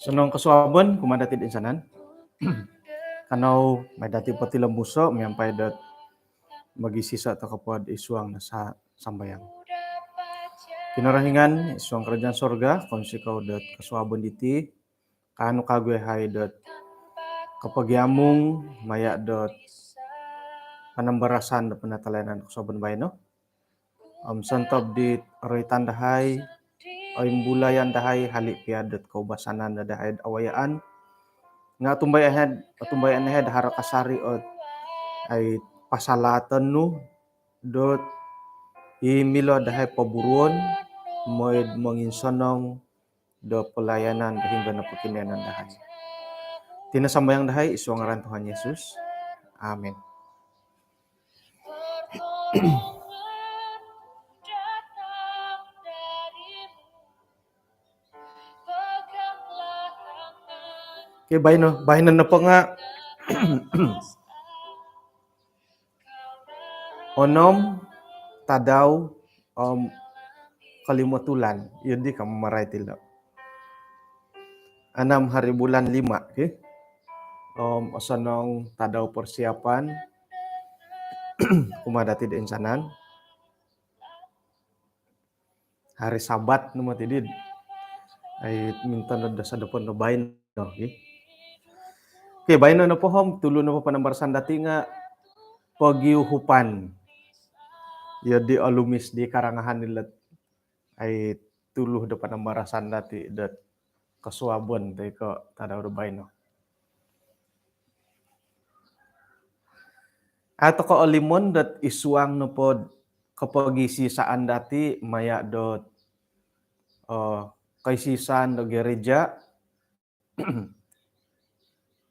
Senong kasuaban kumadati din sanan. Kanau may dati pati lembuso miampai dat magisisa ta kapad isuang na sa sambayang. Kinarahingan isuang kerajaan sorga konsi kau dat kasuaban diti kanu kagwe hai dat kapagiamung maya dat panambarasan da penatalanan kasuaban bayno. Santap di roy tandahai oim bulayan dahai halik piadat kaubasanan da dahai awayaan nga tumbayan ahead harakasari ot ay pasalatan nu dot imilo dahai paburuan moed manginsonong do pelayanan hingga na pekinanan dahai. Tinasambayang dahai isu ngaran Tuhan Yesus. Amin. Oke, bahinan na po nga onom tadaw kalimutulan yun di kamu maray tilo 6 hari bulan 5 okay? Osanong tadaw persiapan kumadati di insanan hari sabat numa tidid ay minta na sa depan na bayin no okay? Okay, bayin na po hom tulo na po panambarasan dati nga pagiuhupan ya di alumis di karangahan nila ay tuluh da panambarasan dati dat kasuabon tay ko tadaw da bayin no. Ato ko olimon dat isuang no pod kapagisisaan dati maya dot kaisisan do gereja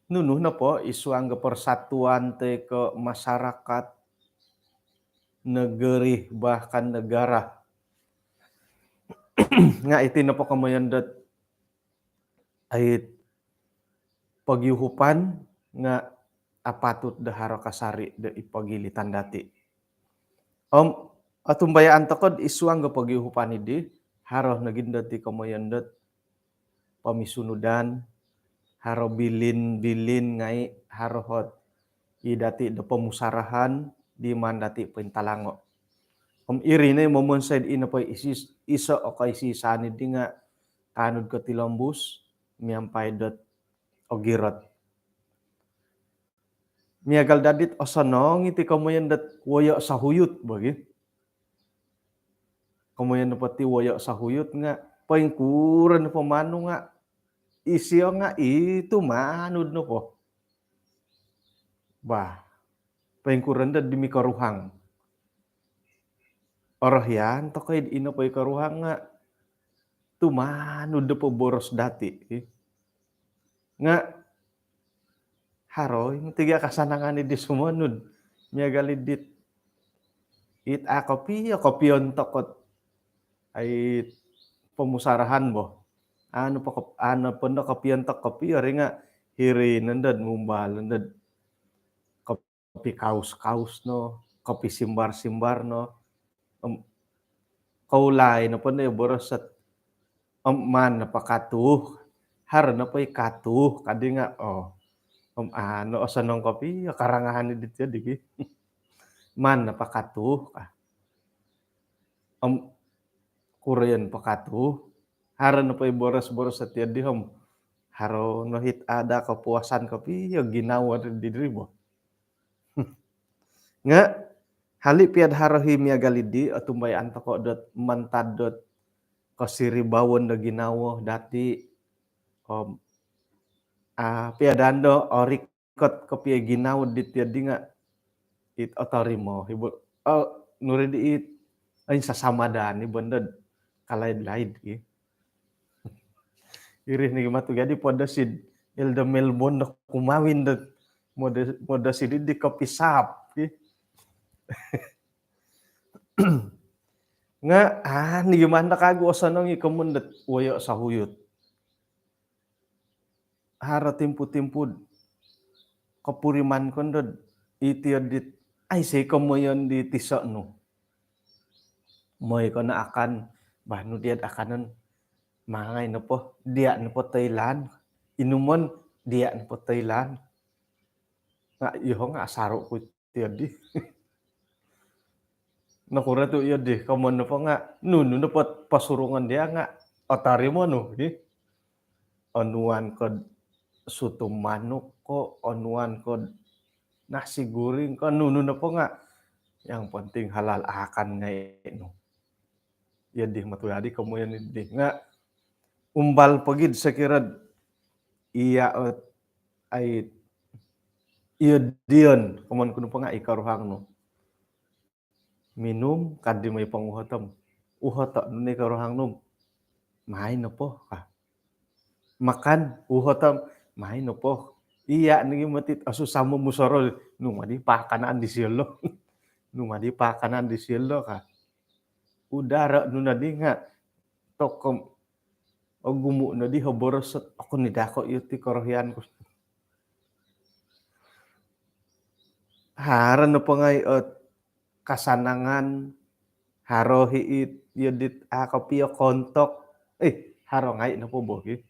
nunuh na po isuang persatuan te ke masyarakat negeri bahkan negara nga iti na po kamayan dat ay pagiuhupan nga apatut da harakasari da ipagilitan dati. Atumbayaan takod isuang ga pagiuhupan idi haro naging dati kamayan dat pamisunudan haro bilin ngai haro hot idati da pemusarahan di mandati pintalango. Irine momon said ina pa isa o kay sisani di nga kanud ko tilambus miampai dot ogirot. Miagal dadit osanong iti kamoyan dat woyo sahuyut bagi. Kamoyan pati woyo sahuyut nga paingkuran pamano nga isiyo nga itu manud no ko. Bah, paingkuran dat dimi karuhang. Orahyan to kay ino pay karuhang nga tumanud da boros dati. Nga haroy tiga kasanangan di sumunod miagalidit it a kopiyon tokot ay pemusarahan bo ano pendo kopiyon tok kopi ori nga hiri nandad mumbal nandad kopi kaus no kopi simbar no kaulay no pendo boros at man napakatuh har na pay katuh kadi nga ano osanong kopi karangahan dit jadi man napakatuh Korean pakatuh haro na pay boros at yadi haro no hit ada kepuasan kopi ya ginawa di dribo nga hali piad haro himia galidi atumbay antoko dot mantadot kasiribawon da ginawa dati piadando orikot kopi ginaw dit yadi nga it otorimo hibu nuridi it ay sasamadan ni bondad kalaid-laid irih ni matu gadi podasid ilda Melbourne kumawin dat modasid di kopi sap nga ni gimana kago osanong ikamundat woyo sahuyut hara timpu-timpud kapuriman kondod iti adit ay say kamoyon di tiso no moy ko na akan bahno diad akanon mangay no po dia no po Thailand inuman dia po Thailand. Nga iho nga asaro ko tiyadi. Nakura tu iya deh kamu na pa nga nunu na pasurungan dia nga otari mo no di onuan ko soto manok ko onuan ko nasi goreng ko nunu na pa nga yang penting halal akan nga no iya deh matuyadi kamu yan di nga umbal pagid sa kirad iya ay iya diyon kaman kuno pa nga ikaruhang no minum kadi may panguhatam uhata ni karuhang no main na po ka makan uhotam main no po iya nigi matit asu samo musoro nung madi pakanaan di sielo nung madi pakanaan di sielo ka udara nu nadi nga tokom o gumu na di hoborosot ako ni dako yuti korohyan ko haran na pangay at kasanangan harohi it yudit akapio kontok haro ngay na po bogi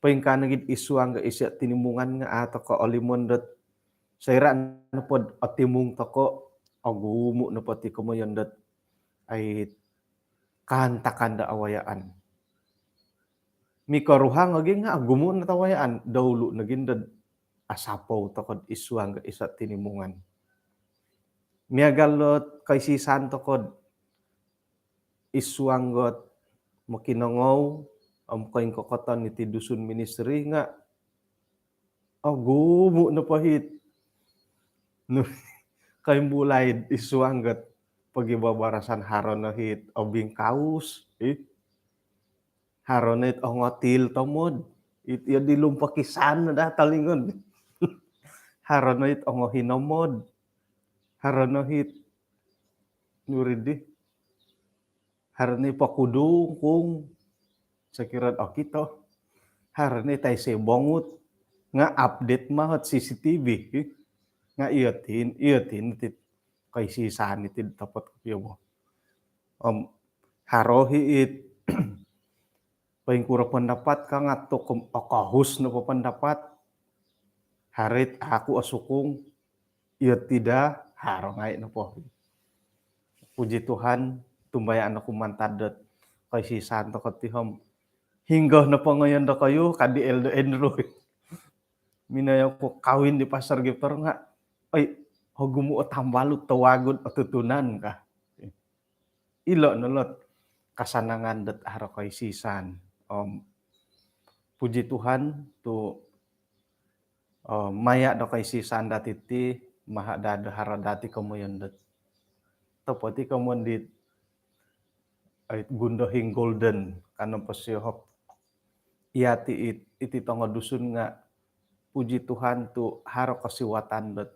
paingkan gid isuang ga isya tinimungan nga ato ko olimondot sayra na pod otimung toko agumu na pati kumayondot ay kanta-kanda awayaan mi karuhang agi nga agumu na tawayaan dawlo na gindad asapaw tokod isuang ga isa tinimungan miagalot kay si santo kod isuang got makinangaw kaing kokotan iti dusun ministry nga agumu na pahit no kay bulay isuanggat pagibabarasan haron na hit obing kaus haron na it ongotil tomod it ya dilumpakisan na datalingon haron na it ongohinomod haron na hit nuridi haron na ipakudung kung sakiran okito haron na tay sebongut nga update mahot CCTV nga iyatin tit kay sisan itid tapat kapiyo mo harohi it paingkura pendapat ka nga to akahus na pendapat harit aku asukung iya tidak haro ngay na po puji Tuhan tumbayan ako mantadot kay sisan to katihom hingga na po ngayon na kayo kadi Eldo Enroy minayaw ko kawin di pasar giptor nga ay hogumu o tambalot tawagod o tutunan ka ilo nalot kasanangan dat haro kay sisan puji Tuhan tu maya do kay sisan dati ti maha dada hara dati kamuyon dat tapoti kamuyon dit ay gundohing golden kanang pasihop iyati iti tongo dusun nga puji Tuhan tu haro kasiwatan dat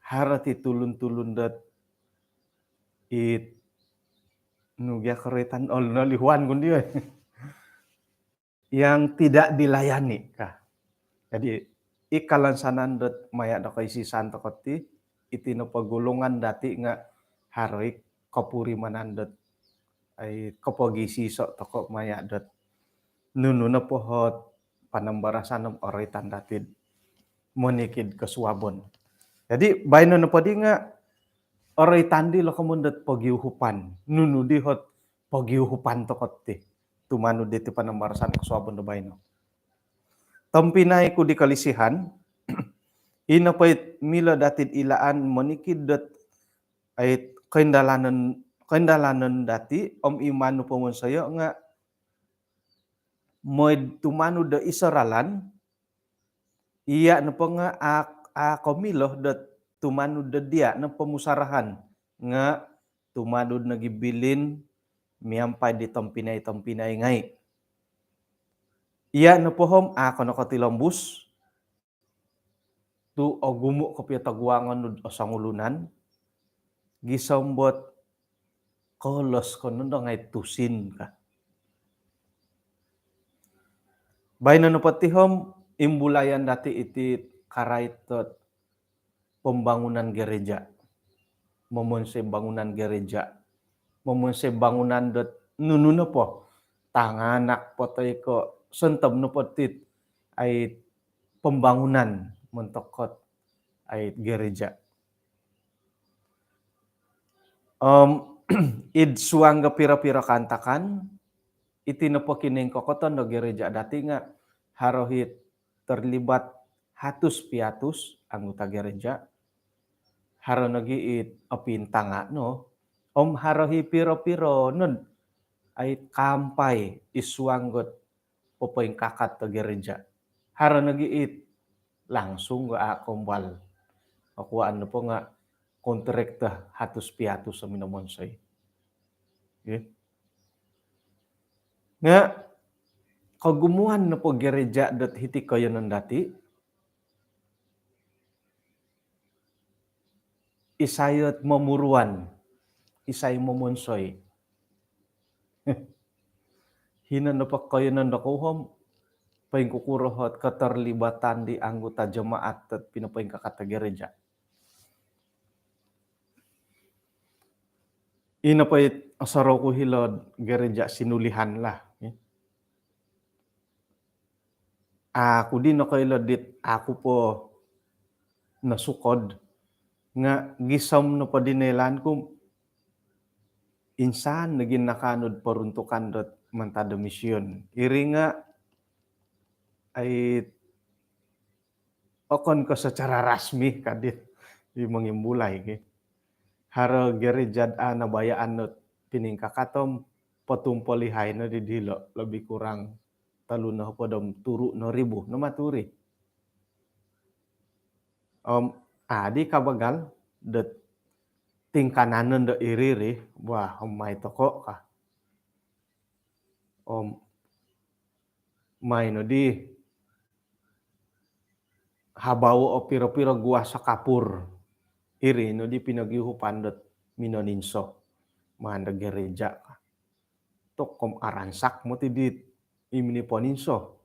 hara ti tulun-tulun dat it nugya keretan lihuan kundi yang tidak dilayani kah jadi ikalansanan dat maya da kay sisan to koti iti no pagulungan dati nga haroy kapuri manandat ay kapagi siso toko maya dat nunu na pohot panambarasan ng oray tandatid monikid kasuwabon jadi bayno na padi nga oray tandi lo kamundat pagiuhupan nunu dihot pagiuhupan tokot ti tumano diti panambarasan kasuwabon na bayno tampinay ko di kalisihan inapait mila datid ilaan monikid dat ay kaindalanan dati imano pomon sayo nga moy tumano da isaralan iya na po nga komilo dat tumano da dia na pamusarahan nga tumano nagibilin miyampay di tampinay ngay iya na pohom ako na katilombus tu ogumu kapya tagwangan o sangulunan gisambot kolos kono ngay tusin ka bayno no patihom imbulayan dati iti karaitot pembangunan gereja memonse bangunan gereja memonse bangunan dot nunu po tanganak potoy ko sentab no potit ay pembangunan mentokot ay gereja. Id suang pira-pira kantakan iti napakining kokoton no gereja dati nga harohit terlibat hatus piatus anggota gereja haro nagiit apintanga no harohi piro-piro nun ay kampay isuanggot popoing kakat to gereja haro nagiit langsung ga kombal akuan no po nga kontrekta hatus piatus sa minamonsay. Okay? Nga kagumuhan na po gereja dat hiti kayo ng dati, isayot mamuruan, isay mamonsoy. Hinan na pa kayo ng nakuhom, paing kukurohot katerlibatan di anggota jemaat at pinapaing kakata gereja. Ina pa asaro ko hilod gereja sinulihan lah. Aku din na kayo dit, ako po nasukod nga gisam na pa dinelan ko insan naging nakanod peruntukan dot mantada misyon. Iri nga ay okon ko secara rasmi kadit di mangimbulay. Haro gerejad nabayaan not piningkakatom patumpolihay na didilo lebih kurang 30 turu no ribu no maturi. Di kabagal det tingkananan do iriri wah may toko ka. May no di habawo o piro-piro gua sa kapur iri no di pinagihupan dot minoninso manda gereja ka. Tok kom aransak mo ti dit imini poninso.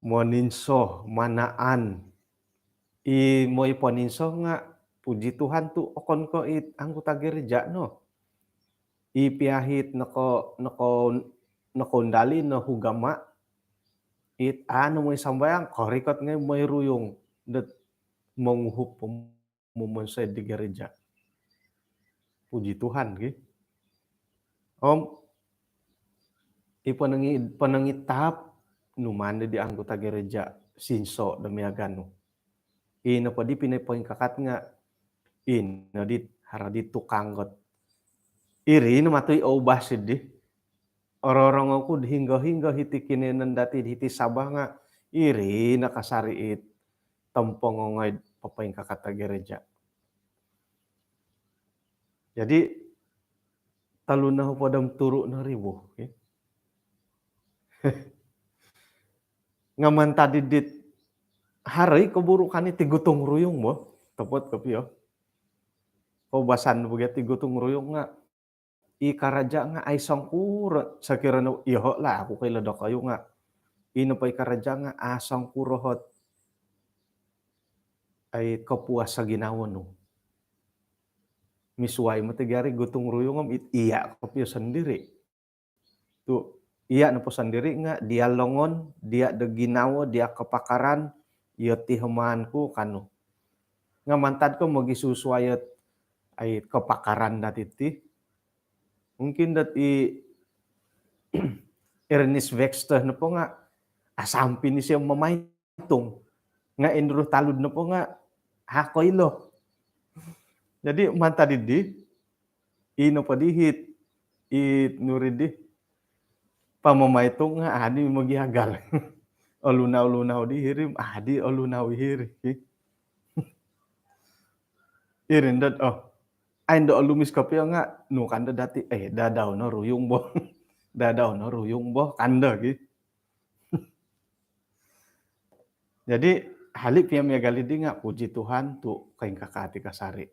Moninso manaan moy poninso nga puji Tuhan tu okon ko anggota gereja no. Ipiahit nakondali no hugama moy sambayang korikot nga moy ruyong dat monghup mumonsay di gereja. Puji Tuhan ki. Panangitap numanda di anggota gereja sinso damiagan no. Ina pa di pinapoing kakat nga ina dit haradit tukanggot. Iri no matoy obah sidi. Orang ako hingga hiti kinenan dati hiti sabah nga iri nakasariit tampong ngay papaing kakata gereja. Jadi taluna ho padam turu na ribu. Okay? Ngaman tadi dit hari keburukan iti gutong ruyong mo. Tepot kapiyo. Kobasan bugat ti gutong ruyong nga ikaraja nga ay sangkur sakira no iho lah ako kay ladok kayo nga ino pa ikaraja nga asang kurohot ay kapuas sa ginawa no. Misuway mo tigari gutong ruyong iya kapiyo sendiri. Tu iya na po sendiri nga dia longon, dia de ginawa, dia kepakaran, iya tihaman ko kano. Nga mantad ko magisusuayat ay kepakaran datiti. Mungkin dati Ernest Webster na po nga asampi ni siya mamaitong nga indro talud na po nga hakoylo. Jadi manta didi ino pa dihit nuridi pamamaitong nga adi magihagal. Olunaw dihirim adi olunaw hiri. Irindat aindo alumis kapiyo nga no kanda dati dadaw no ruyong bo. Dadaw no ruyong bo kanda gi. Jadi halip yang megalidi nga puji Tuhan tu kaing kakati kasari.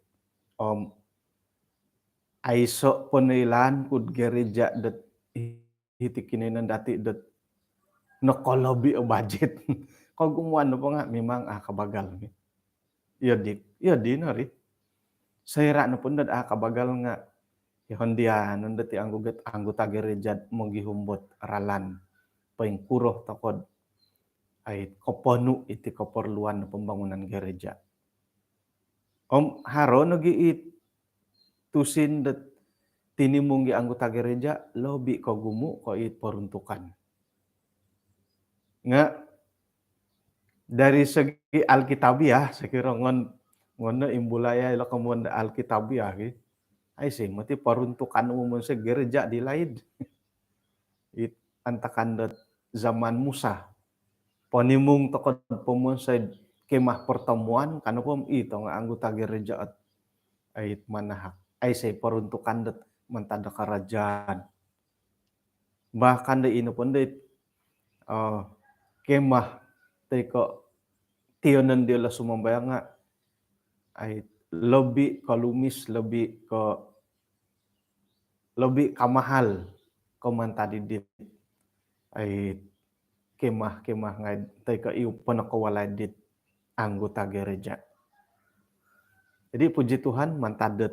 Aiso penailan kud gereja dat hitikinenan dati dat nakolobi o budget. Kau gumuan no nga memang kabagal. Iya di na ri. Sayra na pun dat kabagal nga Ihondia nanda ti anggota gereja menggihumbot ralan paingkuroh tokod ay koponu iti keperluan pembangunan gereja. Om haro nagi tusin det tinimung gi anggota gereja lobi ko gumu ko peruntukan. Nga dari segi alkitabiah sekira ngono imbulaya ilo kemuan alkitabiah ki ay sih mati peruntukan umum se gereja di lain it antakan zaman Musa ponimung tokod pemun sa kemah pertemuan kana pom ito nga anggota gereja at ay manahak ay say peruntukan det mentada kerajaan bahkan de ino pun de kemah teko tionan dia la sumambaya nga ay lebih kalumis lebih kamahal komantadi dit ay kemah ngay teko iu penakawala dit anggota gereja. Jadi puji Tuhan mantadet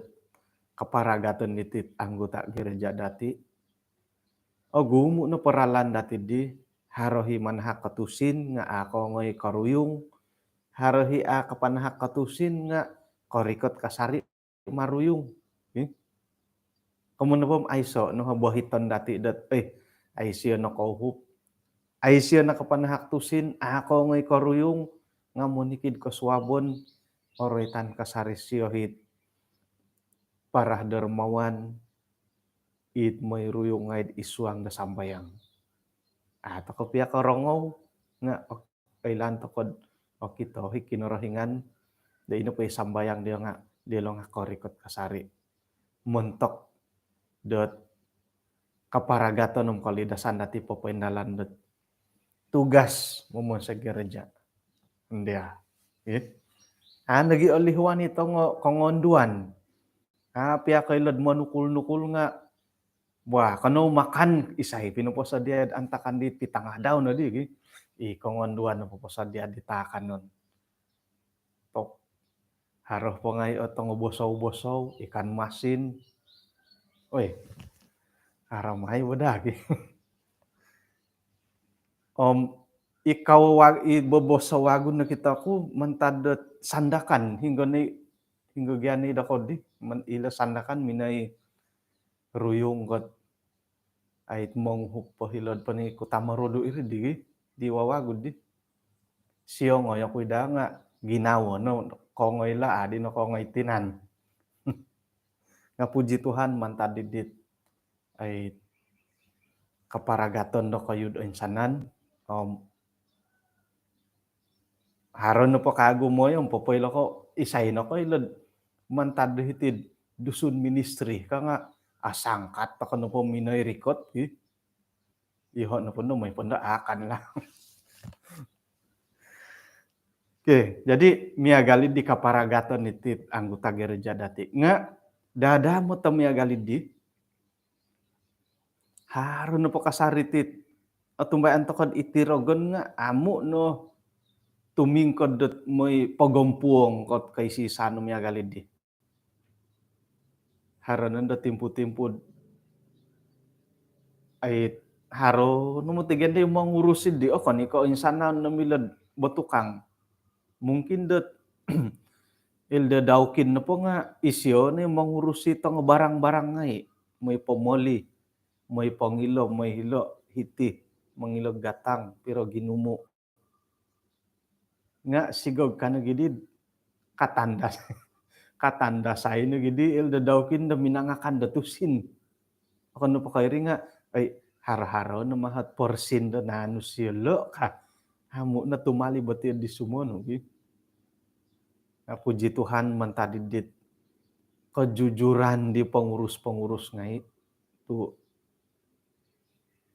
keparagatan nitit anggota gereja dati. Gumu no peralan dati di harohi manhak ketusin nga ako ngoy karuyung. Harohi kapanahak ketusin nga korikot kasari maruyung. Kemudian pom aiso no bohiton dati dat aisyo no kauhup. Aisyo na kapanahak tusin ako ngoy karuyung nga munikid ko swabon oroitan kasari siyohit parah dermawan it may ruyong ngaid isuang da sambayang. Tako pia korongaw nga kailan tokod okito hikinorohingan da ino pa sambayang dia nga korikot kasari. Mentok dot kaparagaton ng kalidasan dati popoindalan dot tugas momon sa gereja. Ndia. Nagi olihuan ito kongonduan. Pia kailad manukul-nukul nga wah, kano makan isay pinuposa dia antakan di tangah daw na di kongonduan na puposa dia ditakan nun. Tok haroh po ngay otong bosaw-bosaw ikan masin. Haramay wadagi. Ikaw ibobosawagun na kita ko mantadot sandakan hingga gyani dakod di ila sandakan minay ruyong kat ay mong hupahilod pa ni kutamarodo iri di wawagod di. Siyo ngoy ako nga ginawa no kongoy la di no kongoy tinan. Nga puji Tuhan mantadidit ay kaparagaton do kayud insanan. Haron no po kago mo yung popoylo ko isay no ko ilod mantadihitid dusun ministry ka nga asangkat ta kano po minoy rikot iho na po no may punda akan lang. Oke, jadi miagalid di kaparagaton nitit anggota gereja dati nga dada mo ta miagalid di haron no po kasaritit atumbayan tokod itirogon nga amu no tumingkod dot moy pagompuong kot kay si sano miagalid di. Haron do timpu-timpu ay haro numutigan di mangurusin di kon ikaw insana namilad batukang. Mungkin dot ilda daukin na po nga isyo na mangurusi tong barang-barang ngay. May pomoli, may pangilo, may hilo, hiti, mangilog gatang, pero ginumo. Nga sigog ka na gidid, katanda sayo na gidi, ilda daukin na minangakan datusin. Ako na po kayo rin nga, ay har-haro na mahat porsin do na anusyolo ka. Hamu na tumali batir di sumono. Puji Tuhan mantadidit kejujuran di pengurus-pengurus ngay. Tu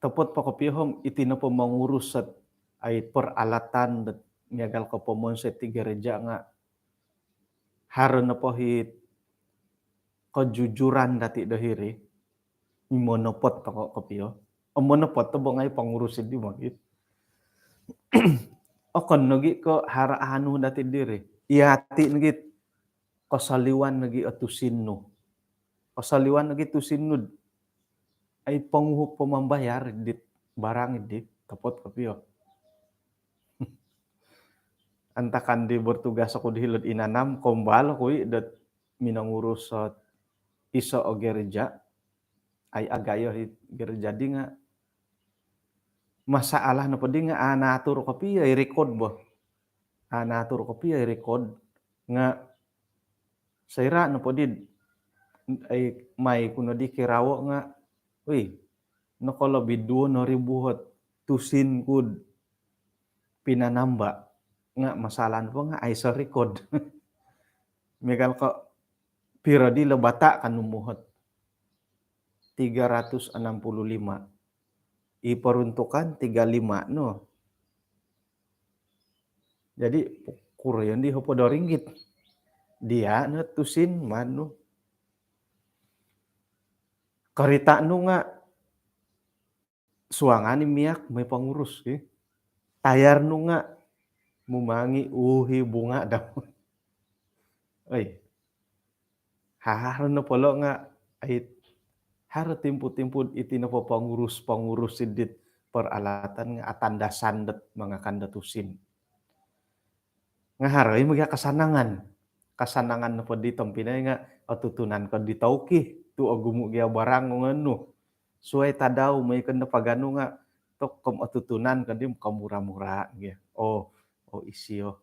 tepot pakopihom itina po mangurus at ay peralatan dat miagal ko pomon sa ti gereja nga haron na po hit kejujuran dati dahiri monopot ko kopio. Monopot to ngay pangurusin di magit. Kon nagi ko haraano dati diri. Iati nagit kasaliwan nagi atusin no. Pasaliwan lagi tusinnud ay panguhop pamambayar dit barang dit tapot kapio. Antakan di bertugas ako di hilod inanam kombal kuy dat minangurus iso o gereja ay agayo gereja di nga masalah na padi nga anatur kapio ay record bo. Anatur kapio ay record nga saira na padi ay may kuno di kirawo nga uy nakalabi 2,000 tusin kud pinanamba nga masalah po nga ay sa record. Megal ko pira di lebata kan numuhot 365 iperuntukan 35 no. Jadi kureon di hopo ringgit. Dia na tusin manu. Karita nu nga suangan ni miak may pangurus tayar nu nga mumangi uhi bunga daw. Ay. Haharo na polo nga ay haro timpu-timpu iti na po pangurus sidit peralatan nga atandasan dat mga kandatusin. Nga haroy mga kasanangan. Kasanangan na po dito pinay nga atutunan ko di tauki tu agumu gya barang ngano. Suay tadaw may kanda pagano nga tok kom atutunan kadi kamura-mura gya. Oh isiyo.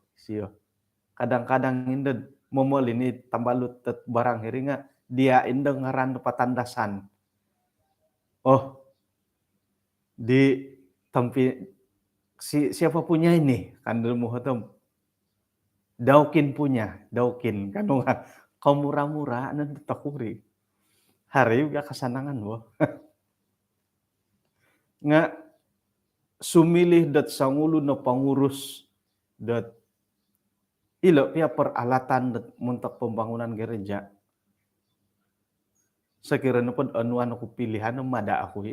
Kadang-kadang inded momol ini tambalut tet barang hiri nga dia indeng ngaran patandasan. Oh di tampi siapa punya ini kandel muhatam Daukin punya, Daukin kanu nga kamura-mura nan takuri. Hari ga kasanangan bo. Nga sumilih dat sangulo na pangurus dat ilo pia peralatan dat muntak pembangunan gereja. Sekiranya pod anuan aku pilihan mada aku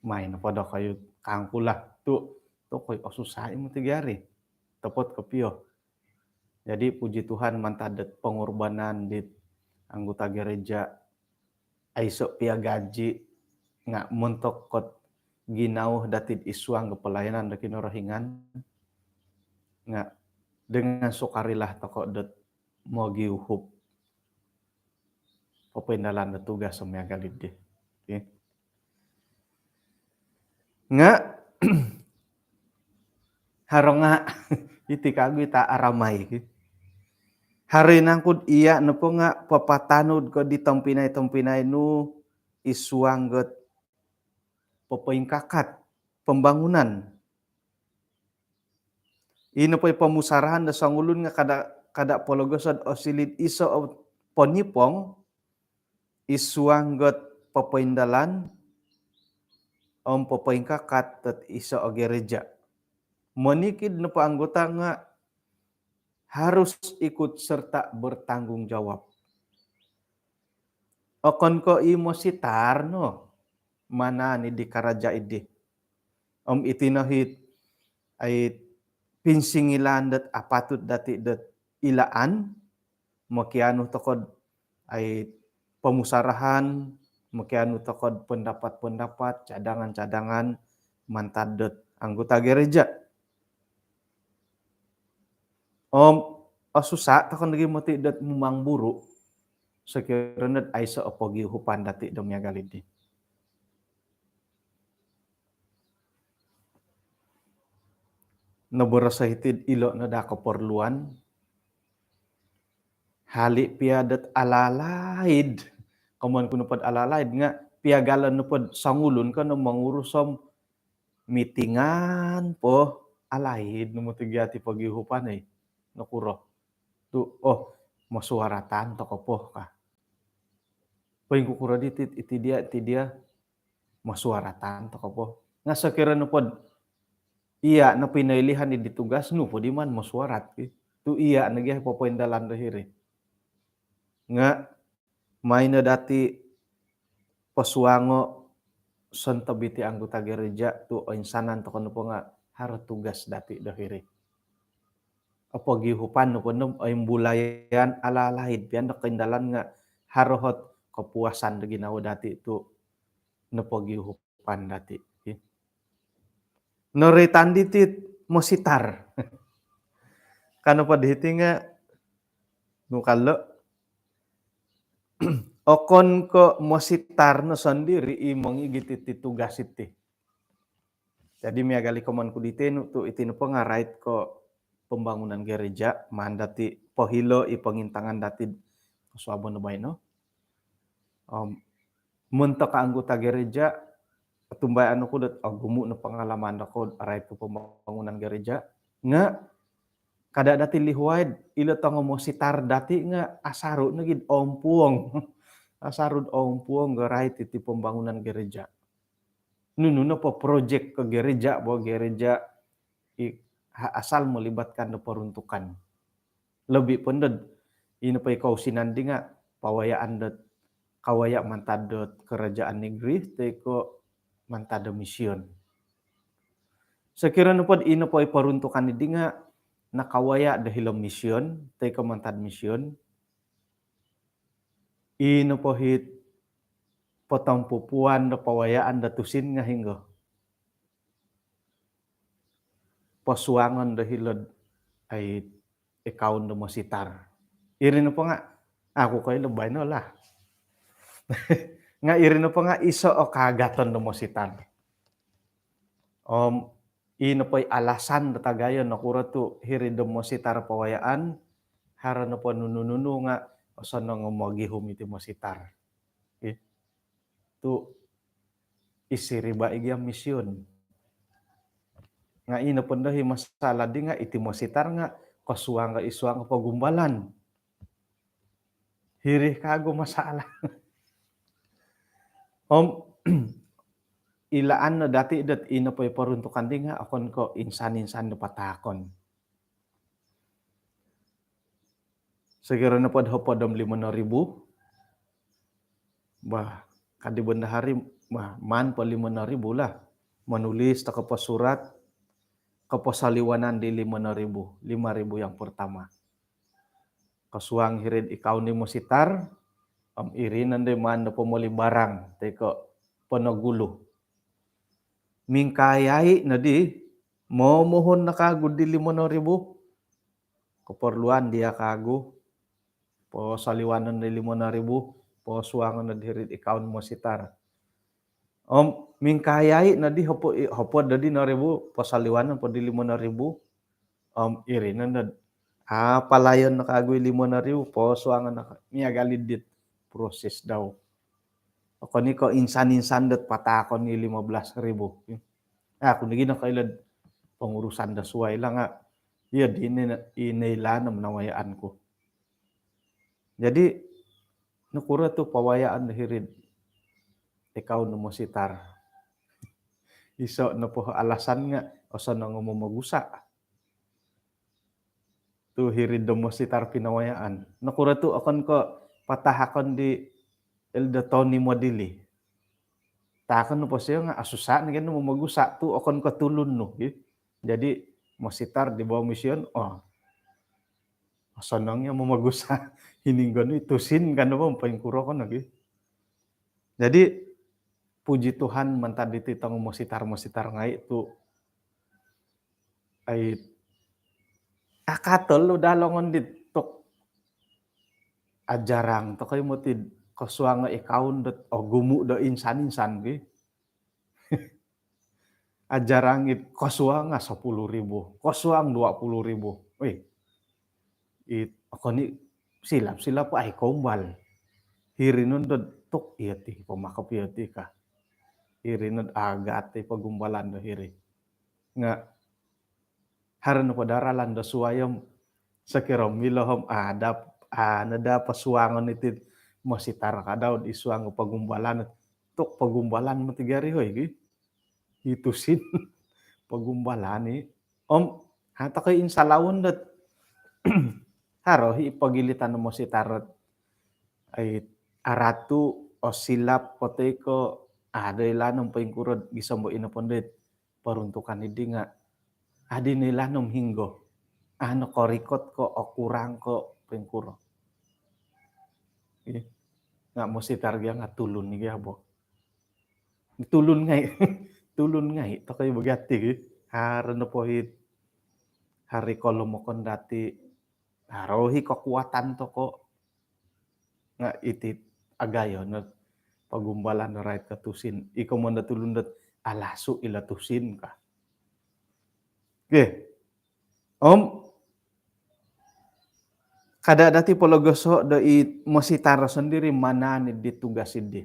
main pada kayu kangkulah tu koy susah mo tigari. Tepot kapio. Jadi puji Tuhan mantadet pengorbanan di anggota gereja aiso pia gaji nga mentok kot ginauh datid isuang ke pelayanan da kinorohingan nga dengan sukarilah toko det mo giuhup papendalan da tugas semia galid di. Okay. Nga haronga iti kagu ita aramay. Hari nangkud iya na po nga papatanud ko di tampinay nu isuanggot papaingkakat pembangunan. Ino po'y pamusarahan na sangulun nga kada pologosad o silid iso o ponipong isuanggot papaindalan o papaingkakat at iso o gereja. Manikid na pa anggota nga harus ikut serta bertanggung jawab. Okon ko imo sitar no, mana ni di karaja idi. Itinahit ay pinsingilan dat apatut dati dat ilaan, makiano tokod ay pamusarahan, makiano tokod pendapat-pendapat, cadangan-cadangan, mantadet anggota gereja. Susah takon lagi mati dat mumang buru sekiranya ay sa opogi hupan dati domya galidi. Naberasa hitid ilo na da keperluan hali piadat alalaid kaman kuno pad alalaid nga piagalan no pad sangulun ka no mangurusom meetingan po alaid no mutigyati pagihupan ay nakuro. Tu masuaratan to po ka. Paing kukura iti dia masuaratan to po. Nga sakira no pod iya na pinailihan ni ditugas no podi man masuarat tu iya nagya papoindalan dahiri. Nga may na dati pasuango santabiti anggota gereja tu insanan to kano po nga haro tugas dati dahiri. Apo gihupan no kuno ay bulayan alalahid pian kaindalan nga harohot kepuasan da ginawa dati itu napagiuhupan dati. Noritan ditit mositar. Kano pa diti nga no kallo okon ko mositar no sandiri imong igit iti tugas iti. Jadi miagali koman ko diti no tu iti no nga right ko pembangunan gereja mandati pohilo ipangintangan dati suabo no bay no. Munta ka anggota gereja tumbay ano ko dat gumu no pengalaman ko right ko pembangunan gereja nga kada dati lihuaid ilo tango mositar dati nga asaru na gid ompuong. Asarud ompuong ga right iti pembangunan gereja. Nuno na po project ke gereja bahwa gereja asal melibatkan na peruntukan. Lebih pended ino pa ikaw sinandi nga pawayaan dat kawaya mantadot kerajaan negeri teko mantada mission. Sekira pod ino po peruntukan idi nga nakawaya dahil mission teko mantad mission. Ino po hit potong pupuan na pawayaan datusin nga hinggo. Pasuangan dahilod ay ikaw na mositar. Iri na po nga, ako kayo labay na lah. Nga iri na po nga iso o kagaton na mositar. Ino po'y alasan na tagayon na kura to hirido mositar pawayaan hara na po nunununu nga o sana nga magihum iti mositar. Tu isiriba igi ang misyon. Nga ino po dahi masalah di nga iti mositar nga kasuang nga isuang pagumbalan. Hirih kago masalah. Ilaan na dati dat ino po peruntukan di nga akon ko insan-insan na patakon. Segera na po hodom 5,000. Bah, kadi benda hari man po 5,000 lah. Menulis tak surat kepasaliwanan di 5,000. 5,000 yang pertama. Kasuang hirid ikaw ni mositar, irinan de man na pumuli barang, teko panagulu. Mingkayai na di, mohon na kagud di 5,000. Keperluan dia kagu, po saliwanan di 5,000, po suangan na hirid ikaw ni mositar. Mingkayai na di, hopo na di 6,000, po saliwanan po di 5,000, irinan na palayon na kagoy 5,000 po suangan na miagalid dit proses daw. Ako ni ko insan-insan dat patakon ni 15,000. Ako nigi na kailad pengurusan da suway lang nga. Iya di inailanam nawayaan ko. Jadi nakura to pawayaan na hirid ikaw na mositar. Iso na po alasan nga o sana nga magusa. Tu hirid do mositar pinawayaan. Nakura to akon ko patahakon di Elda Tony Modili. Takon no po siya nga asusa na gano magusa tu akon ko tulun no. Jadi mositar di bawah mission sanang niya mamagusa hininggan itusin kan ba paingkuro ko nagi. Jadi puji Tuhan mantad iti tang mositar ngai itu ay akatol dalongon ditok ajarang to kayo motid kasuang ikaw dat gumu da insan-insan gi. Ajarangit kasuang 10,000, kasuang 20,000. Ako ni silap-silap ay kombal. Hirinon tok iyati pamakap iyati ka. Hirinon agat ay pagumbalan do hiri. Nga haran po daralan do suwayom sakirom milohom nada pasuangan iti mositar ka daw isuang pagumbalan. Tok pagumbalan mo tigari hoy. Itusin pagumbalan ni. Hata kay insalawon dat haro ipagilitan mo si tarot ay aratu o silap poteko ada ilanong paingkurod bisa mo inapondit peruntukan idi nga adi nilanom hinggo korikot ko o kurang ko paingkuro. nga mositar gya nga tulun ni gya bo. Tulun ngay tulun ngay to kay bagati haro na po hit hari kolomokon dati haro hi kekuatan to ko nga itit agayon na pagumbalan na right katusin. Ikaw mo natulun dat alaso ilatusin ka. Okay. Kada dati pologoso do it mositara sendiri mana ni ditugasin di.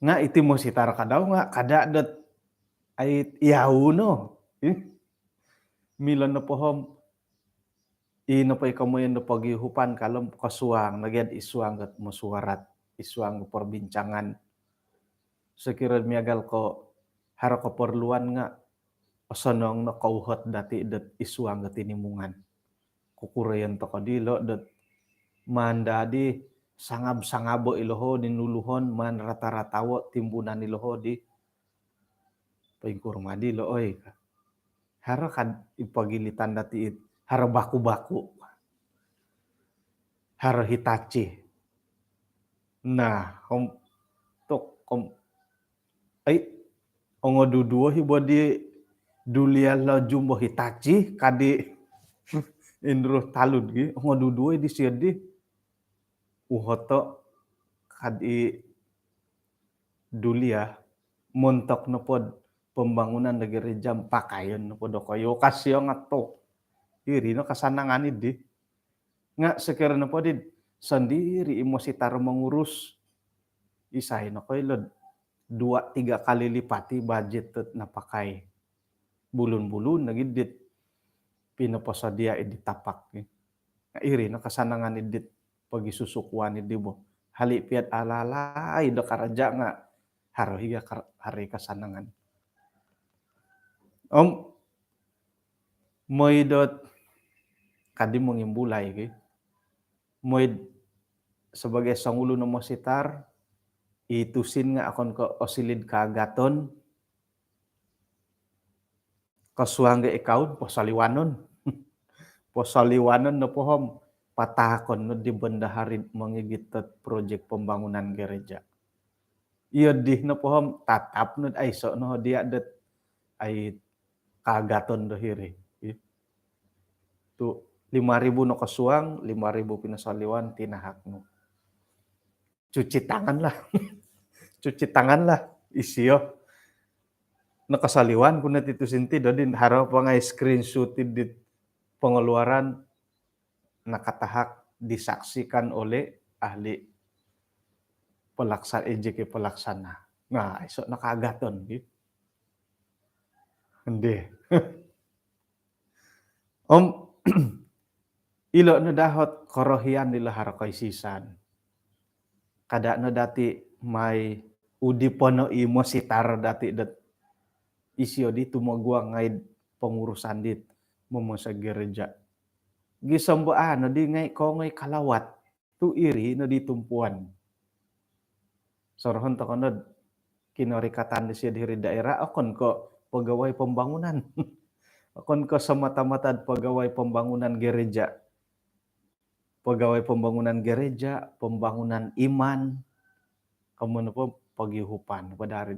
Nga iti mositara kadaw nga kada dat ay iyaw no. Milon na pohom ino pa ikaw mo yan no paghihupan kalom kasuang nagyan isuang at musuwarat isuang perbincangan. Sekirad miagal ko haro keperluan nga osonong na kauhot dati dat isuang at tinimungan. Kukurayan to kadilo dat mandadi sangab-sangabo iloho ninuluhon man rata-ratawo timbunan iloho di paingkurma di lo oy. Haro kad ipagilitan dati it haro baku-baku. Haro hitachi. Nah, ay ongo duduo hibo di dulia lo jumbo hitachi kadi indro talud gi ongo duduo di sirdi uhoto kadi dulia montok no pod pembangunan negeri jam pakaian no pod koyo kasio ngato iri no kasanangan di nga sekira no pod sendiri emosi tar mengurus isay no koy lod 2-3 kali lipati budget na pakai bulun-bulun nagidit pinapasadia editapak iri no kasanangan edit pagi susukuan di bo hali piat alalay do karaja nga haro higa hari kasanangan moidot kadi mengimbulai moid sebagai sangulo no mositar itusin nga akon ko osilid kagaton kasuangga ikaw posaliwanon posaliwanon no pohom patakon no di bendaharin mengigitot proyek pembangunan gereja iya di no pohom tatap no ay so no dia det ay kagaton do hiri tu 5.000 no kasuang 5.000 pinasaliwan tinahak no cuci tangan lah isio nakasaliwan kuna titu sinti dodin haro pa nga screenshot di pengeluaran nakatahak disaksikan oleh ahli pelaksana EJK pelaksana. Nah, iso nakagaton gitu. Hindi. Ilo na dahot korohian nila haro kay sisan. Kada na dati may udipono imo sitar dati dat isyo di tumagwa ngay pengurusan dit memusa gereja. Gisamboan no di ngay ko ngay kalawat tu iri no di tumpuan. Sorohon to kanod kinorikatan di siya diri daerah akon ko pegawai pembangunan. Akon ko semata-mata pegawai pembangunan gereja. Pegawai pembangunan gereja, pembangunan iman, kemudian po paghihupan pada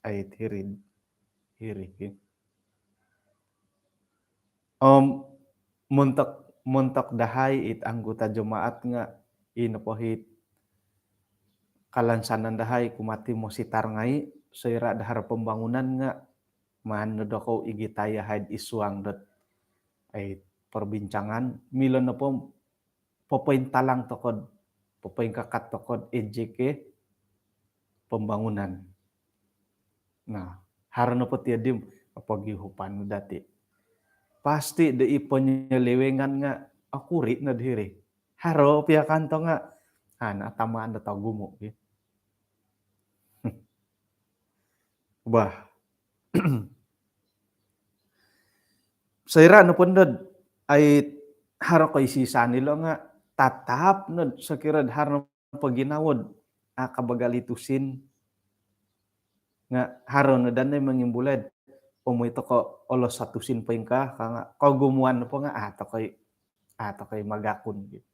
ayat hiri. Muntak dahay it anggota jemaat nga inopohit kalansanan dahay kumati mo sitar ngai seira dahar pembangunan nga man doko igitaya haid isuang dot ay perbincangan milon na po popoin talang tokod popoin kakat tokod EJK pembangunan. Nah, harana po tiadim paghihupan dati. Pasti de iponyelewengan nga akuri na diri. Haro pia kanto nga ana tamaan da tagumo. Bah. Saira no pundod ay haro kay sisa nilo nga tatap no sakirad haro paginawod kabagalitusin nga haro no danay mangimbulad umuy to ko olos satusin paing ka nga kagumuan po nga ato kay magakon gitu.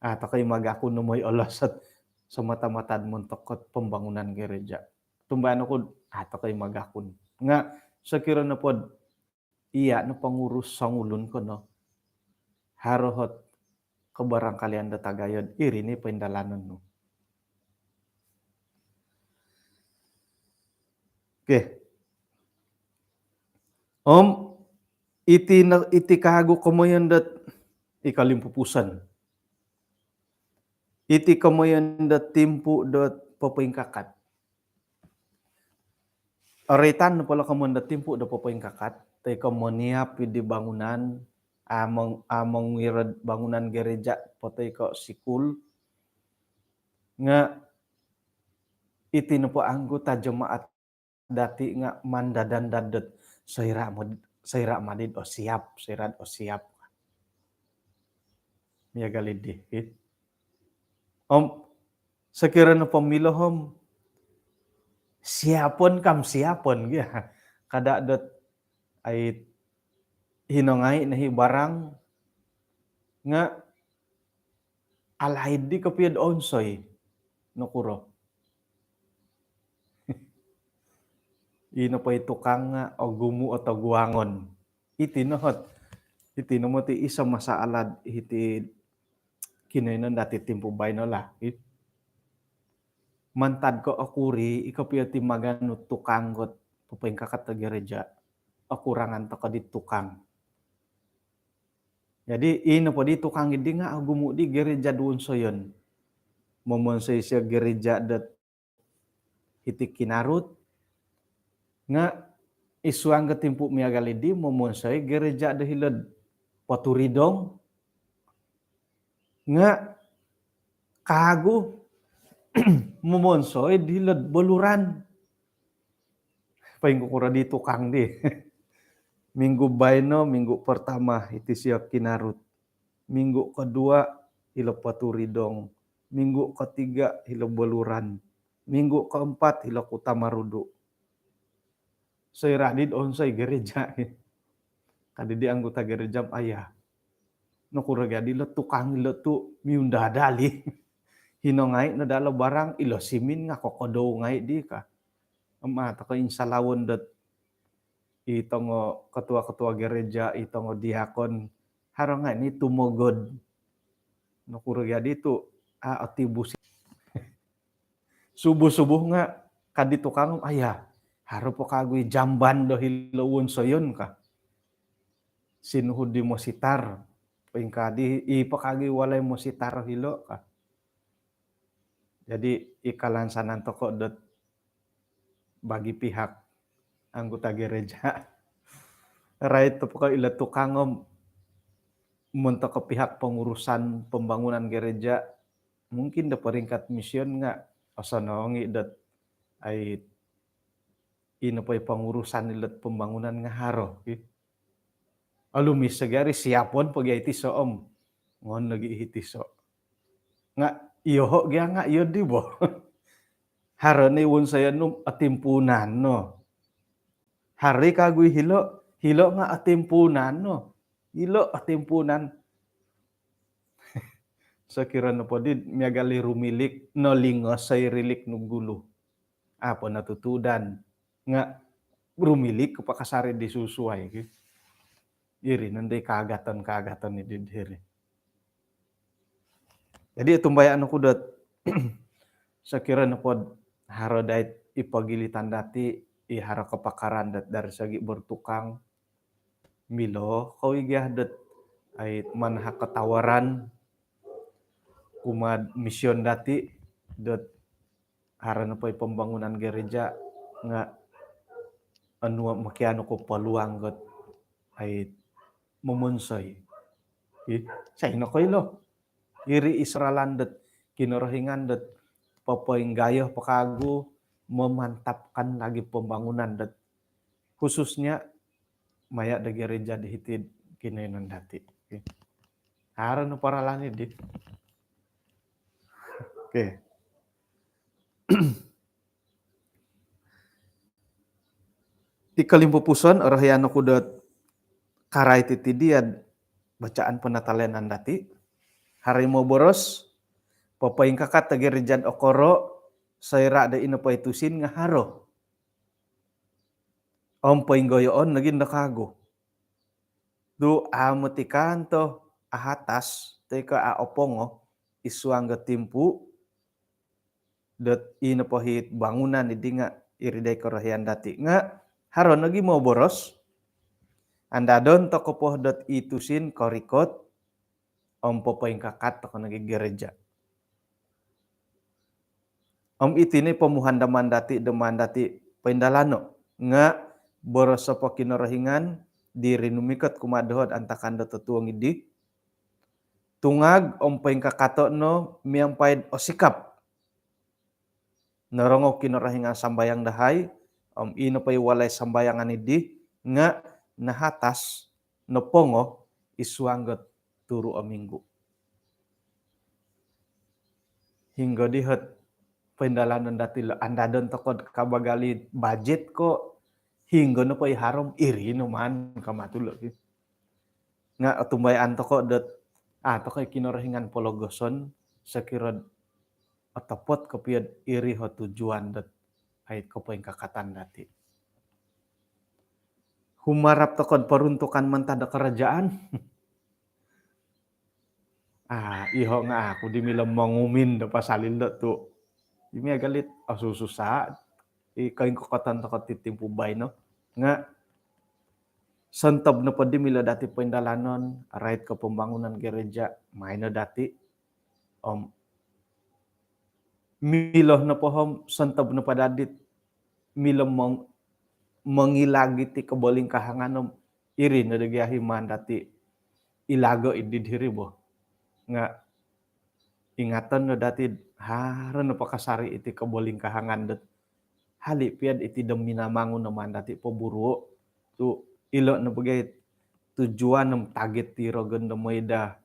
Atau kay magaku numoy olasat sa mata-mata montok pembangunan gereja. Tumbayan ako, atau kay magakun. Nga, sa kira na pod, iya na pangurus sangulun ko, no? Harohot kebarangkalian da tagayod, iri ni pendalanan, no? Oke. Om, iti kahago kamoyan dat ikalimpupusan. Iti kamoyan dat timpu dat papengkakat. Aritan na pala kamoyan dat timpu dat papengkakat. Tay kamoniap di bangunan, among wirad bangunan gereja, patay ko sikul. Nga, iti na po anggota jemaat dati nga mandadan dadat sayra madid o siap, sayrad o siap. Miya galidi. Om, sekiranya pemilu om, siapon ya. Kada dot ay hinongay nahi barang nga alahid di kapiyad onsoy nukuro. Ino pa itukang nga o gumu o taguangon. Iti no mo ti isa masaalad iti kinainan dati timpo bay no la. Mantad ko akuri ikapiyad ti magano tukang got pupengkakat ta gereja. Akurangan ta kadit tukang. Jadi ino pa di tukang idi nga gumu di gereja duon so yon. Momon sa gereja dat iti kinarut nga isuang ketimpu miagalidi momon sa gereja da hilad paturidong nga kago momon so hilad boluran. Paing kukura di tukang di. Minggu bayno, minggu pertama iti siap kinarut. Minggu kedua hilo paturidong. Minggu ketiga hilo boluran. Minggu keempat hilo kutamarudu. Say radid onsay gereja. Kadidi anggota gereja ayah. Nukuraga di lo tukang ilo tu miundadali. Hinongay na dalo barang ilo simin nga kokodo ngay di ka. Ama taka insalawon dat itongo ketua-ketua gereja itongo diakon harongan ni tumogod. Nukuraga di tu atibus subuh-subuh nga kadi tukang ayah. Haro po kagui jamban do hilawon soyon ka. Sinuhud di mo sitar. Pingkadi ipakagi walay mo sitar hilo ka. Jadi ikalansanan toko dot bagi pihak anggota gereja. Right to po ila tukangom munto ke pihak pengurusan pembangunan gereja mungkin da peringkat mission nga osonongi dot ay ino pa pengurusan ilat pembangunan nga haro. Alumis sagari siapon pag iti so om. Ngon lagi iti so. Nga iyoho gya nga iyo di bo. Haro ni wun saya num atimpunan no. Hari kagui hilo nga atimpunan no. Hilo atimpunan. Sakira no po din miagali rumilik no lingos say rilik no gulo. Apo natutudan. Nga rumilik kapakasari di susuay. Iri nanday kagatan ni didiri. Jadi tumbayan ko dot sakira na pod haro dait ipagilitan dati ihara kapakaran dat dari sagi bertukang milo kawigah dat ay manha katawaran kumad mission dati dot hara na po pembangunan gereja nga anu makiano ko paluang got ay mumunsoy. Sa ino ko ilo. Iri Israelan dat kinorohingan dat papoing gayo pakago memantapkan lagi pembangunan dat khususnya maya da gereja dihitid kinainan dati. Hara no paralan di. Oke. Ikalimpupuson orahyano ko dat karay titidiad bacaan penatalenan dati Harimau boros papaing kakat tagi rejad okoro sayra da ina paitusin ngaharo. Paing goyoon lagi nakago. Du amutikan to ahatas teka a opongo isuang timpu dot ina pohit bangunan di dinga iridai korohian dati nga haron lagi mau boros anda don toko poh dot itusin korikot poing kakat toko nagi gereja. Itini pemuhan demandati pendalano nga boros sopo kinorohingan diri numikat kumadohod antakan do tutuang idi tungag poing kakato no miampaid osikap narongo kinorohingan sambayang dahay ino pay walay sambayangan idi nga nahatas no pongo isuanggot turu o minggu hingga dihet pendalanan dati anda don tokod kabagali budget ko hingga no pay harom iri no man kamatulo nga tumbayan toko dot toko kinorohingan pologoson sekirod otopot kopiad iri ho tujuan dot ait ko poing kakatan dati humarap tokod peruntukan mentada kerajaan iho nga aku dimilam mangumin do pasalin do tu ini agalit susah kain kokotan tokot titimpu bay no nga sentob na pwede mila dati pendalanon right ke pembangunan gereja main na dati miloh na pohom sentob na padadit miloh mengilagi ti keboling kahanganom iri na dagiahiman dati ilago ididhiri boh nga ingatan na dati haran na pakasari iti keboling kahangan dat hali piad iti deminamangun naman dati paburo tu ilo na bagay tujuan ng target tiro ganda moida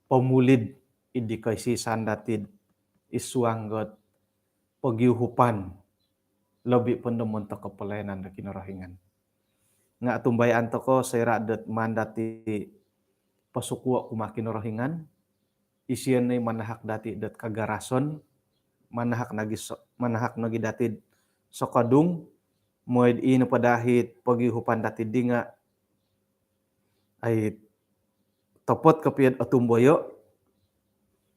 pemulid idi kaisisan dati isuanggot pagiuhupan lebih pendemun to kepelayanan da kinorohingan nga tumbayan to ko sayra dat mandati pasukwa kumakin rohingan isian na manahak dati dat kagarason manahak nagi dati sokadung moed ino padahit pagihupan dati dinga ay topot kapiad otumboyo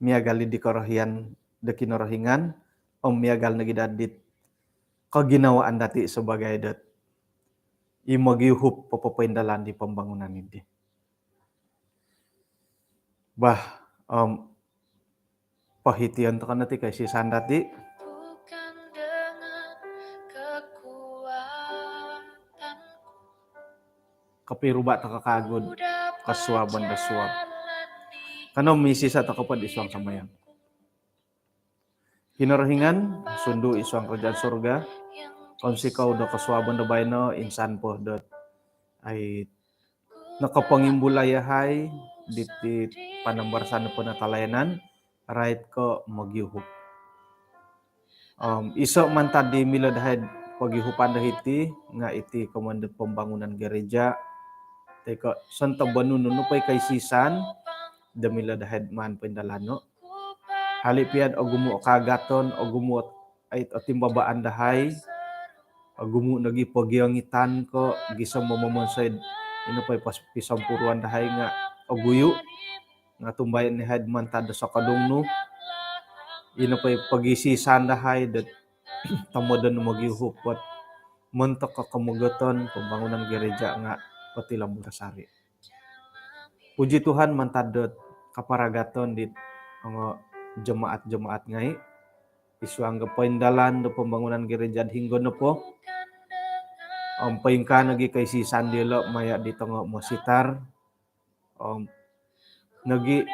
miagali di korohian da kinorohingan miagal nagi dadit kaginawaan dati sebagai dat imagihup papapaindalan di pembangunan ini pahitian to kan dati kay si sandati kapiruba ta kakagod kasuaban da suab kano misi sa takapad isuang samayang kinorohingan sundu isuang kerajaan surga konsikaw do kasuaban da bayno insan po dot ay nakapangimbulayahay diti panambarsan po na talayanan right ko magyuhup iso man tadi mila dahid pagihupan dahiti nga iti komando pembangunan gereja teko santo banuno no pay kaisisan damila dahid man pendalano halipiad o gumu kagaton o gumu ait otimbabaan dahay o gumu nagi pagiangitan ko gisam momonsay ino pay pisampuruan dahay nga o guyu nga tumbayan ni had man tada sa kadungno ino pay pagisisan dahay dat tamodan magyuhupot mentok kakamugaton pembangunan gereja nga pati Lambung Kasari. Puji Tuhan mantadot kaparagaton di jemaat-jemaat ngai isuang gapaindalan do pembangunan gereja hinggo no po paingka nagi kay si Sandilo maya di tongo mositar nagi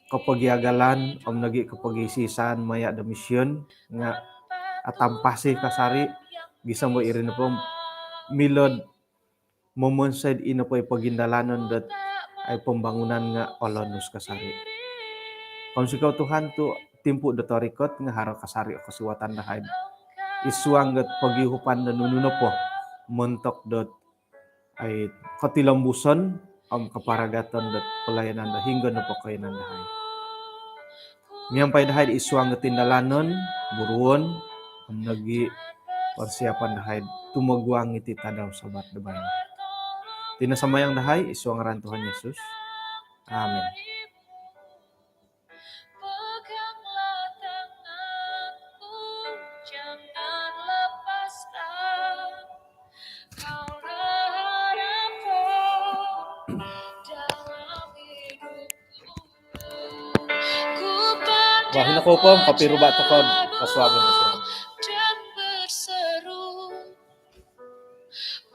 kapagiagalan nagi kapagisisan maya da misyon nga atampasi kasari bisa mo irin po milod momonsed ino po pagindalanon dat ay pembangunan nga Olonus kasari. Kung sikaw Tuhan tu timpu datorikot nga haro kasari o kasuwatan dahay isuang gat pagihupan na nununo po montok dot ay katilambuson keparagatan dat pelayanan da hingga na pakainan dahay. Miyampay dahay isuang tindalanon, buruon, nagi persiapan dahay tumagwang iti tadaw sabat dabay. Tinasamayang dahay isuang ngaran Tuhan Yesus. Amen. Wah, hinakupom, kapiruba takod, kaswagan na siya. Dan berseru,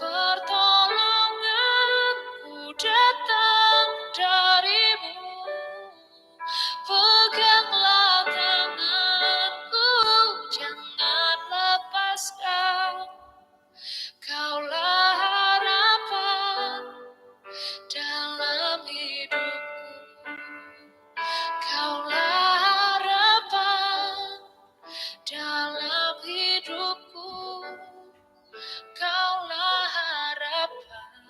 pertolonganku datang darimu. Peganglah tanganku, jangan lepaskan. Kaulah harapan dalam hidupku. Kaulah harapan dalam hidupku. Kaulah harapan